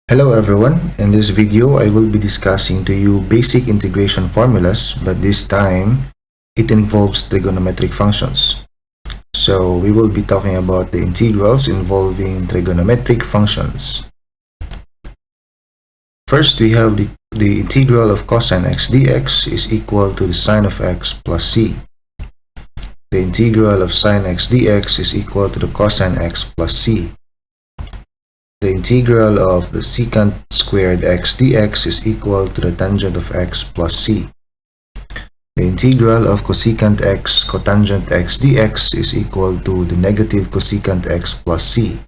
Hello everyone, in this video I will be discussing to you basic integration formulas, but this time it involves trigonometric functions. So we will be talking about the integrals involving trigonometric functions. First we have the integral of cosine x dx is equal to the sine of x plus c. The integral of sine x dx is equal to the cosine x plus c. The integral of the secant squared x dx is equal to the tangent of x plus c. The integral of cosecant x cotangent x dx is equal to the negative cosecant x plus c.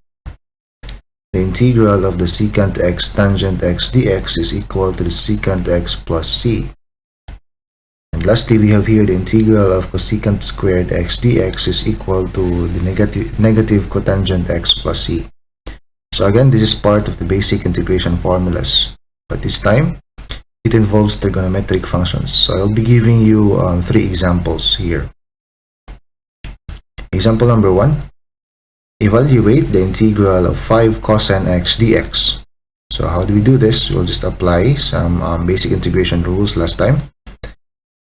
The integral of the secant x tangent x dx is equal to the secant x plus c. And lastly, we have here the integral of cosecant squared x dx is equal to the negative cotangent x plus c. So again, this is part of the basic integration formulas, but this time it involves trigonometric functions. So I'll be giving you three examples here. Example number 1, evaluate the integral of 5 cosine x dx. So how do we do this? We'll just apply some basic integration rules last time.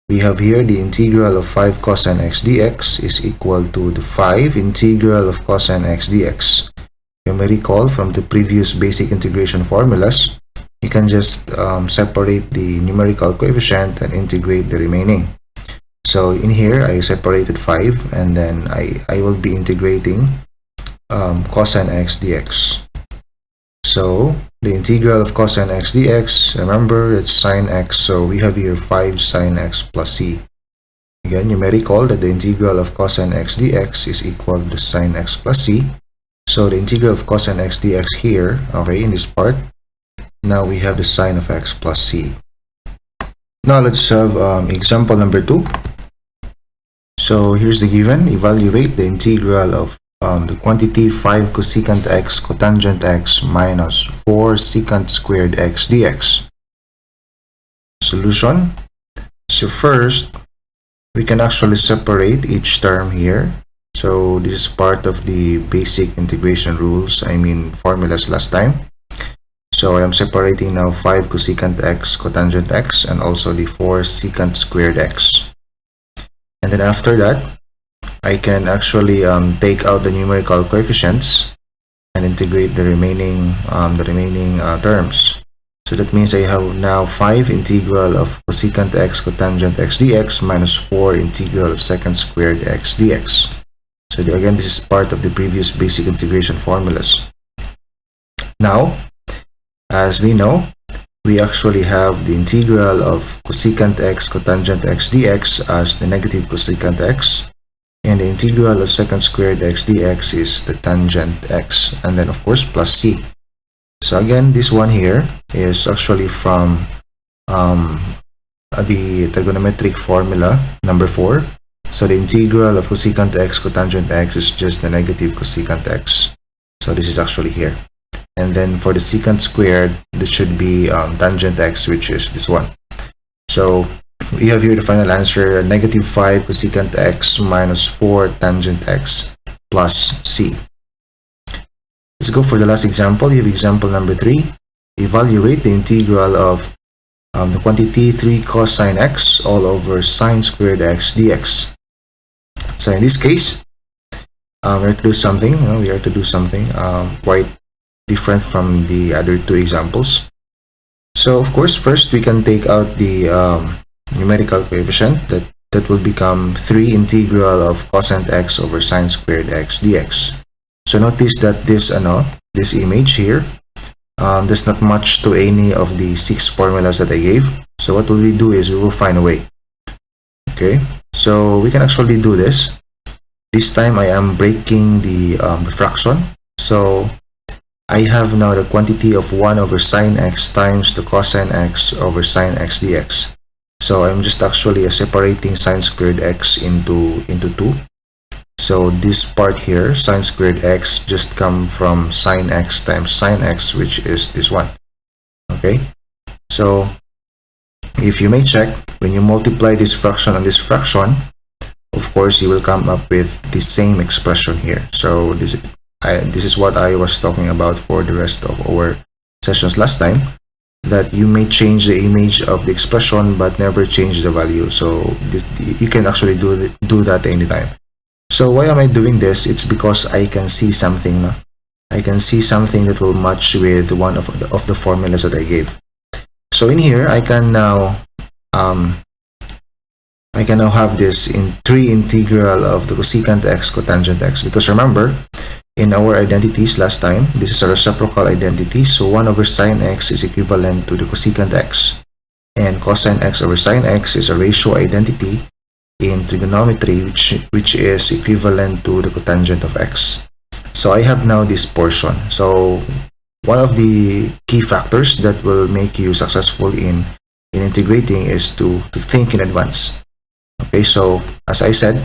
We have here the integral of 5 cosine x dx is equal to the 5 integral of cosine x dx. You may recall from the previous basic integration formulas, you can just separate the numerical coefficient and integrate the remaining. So in here, I separated 5 and then I will be integrating cosine x dx. So the integral of cosine x dx, remember it's sine x, so we have here 5 sine x plus c. Again, you may recall that the integral of cosine x dx is equal to sine x plus c. So the integral of cosine x dx here, okay, in this part, now we have the sine of x plus c. Now let's have example number 2. So here's the given. Evaluate the integral of the quantity 5 cosecant x cotangent x minus 4 secant squared x dx. Solution. So first, we can actually separate each term here. So this is part of the basic integration rules, formulas last time. So I am separating now 5 cosecant x cotangent x and also the 4 secant squared x. And then after that, I can actually take out the numerical coefficients and integrate the remaining terms. So that means I have now 5 integral of cosecant x cotangent x dx minus 4 integral of secant squared x dx. So again, this is part of the previous basic integration formulas. Now, as we know, we actually have the integral of cosecant x cotangent x dx as the negative cosecant x, and the integral of secant squared x dx is the tangent x, and then of course plus c. So again, this one here is actually from the trigonometric formula number 4. So the integral of cosecant x cotangent x is just the negative cosecant x. So this is actually here. And then for the secant squared, this should be tangent x, which is this one. So we have here the final answer, negative 5 cosecant x minus 4 tangent x plus c. Let's go for the last example. You have example number 3. Evaluate the integral of the quantity 3 cosine x all over sine squared x dx. So in this case, we have to do something. Quite different from the other two examples. So of course, first we can take out the numerical coefficient that will become 3 integral of cosine x over sine squared x dx. So notice that this image here does not match to any of the 6 formulas that I gave. So what will we do is we will find a way. Okay, so we can actually do this. This time I am breaking the fraction. So I have now the quantity of 1 over sine x times the cosine x over sine x dx. So I'm just actually separating sine squared x into 2. So this part here, sine squared x, just come from sine x times sine x, which is this one. Okay, so if you may check, when you multiply this fraction and this fraction, of course you will come up with the same expression here. So this is what I was talking about for the rest of our sessions last time, that you may change the image of the expression but never change the value. So you can actually do that anytime. So why am I doing this? It's because I can see something. No? I can see something that will match with one of the formulas that I gave. So in here, I can now have this in 3 integral of the cosecant x cotangent x, because remember, in our identities last time, this is a reciprocal identity, so 1 over sine x is equivalent to the cosecant x, and cosine x over sine x is a ratio identity in trigonometry which is equivalent to the cotangent of x. So I have now this portion. So one of the key factors that will make you successful in integrating is to think in advance. Okay, so as I said,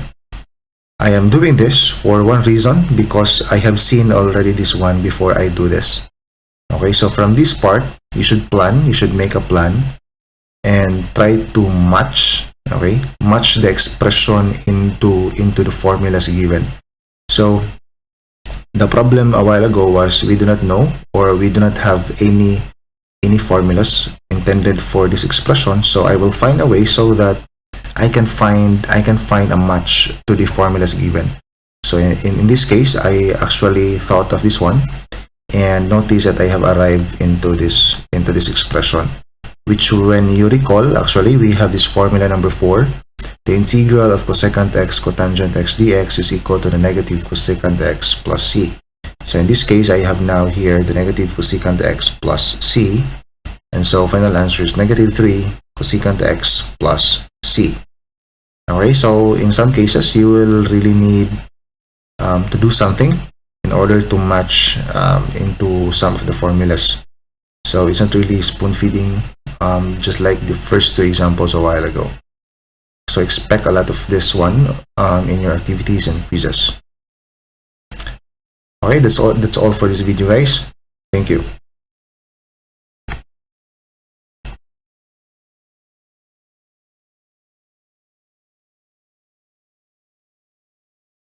I am doing this for one reason, because I have seen already this one before I do this. Okay, so from this part, you should plan, you should make a plan and try to match, okay, match the expression into the formulas given. So the problem a while ago was we do not know, or we do not have any formulas intended for this expression. So I will find a way so that I can find a match to the formulas given. So in this case, I actually thought of this one and notice that I have arrived into this expression, which, when you recall, actually we have this formula number 4. The integral of cosecant x cotangent x dx is equal to the negative cosecant x plus c. So in this case, I have now here the negative cosecant x plus c, and so final answer is negative 3 cosecant x plus c. Okay, so in some cases you will really need to do something in order to match into some of the formulas. So it's not really spoon feeding, just like the first 2 examples a while ago. So expect a lot of this one in your activities and quizzes. Okay, that's all for this video, guys. Thank you.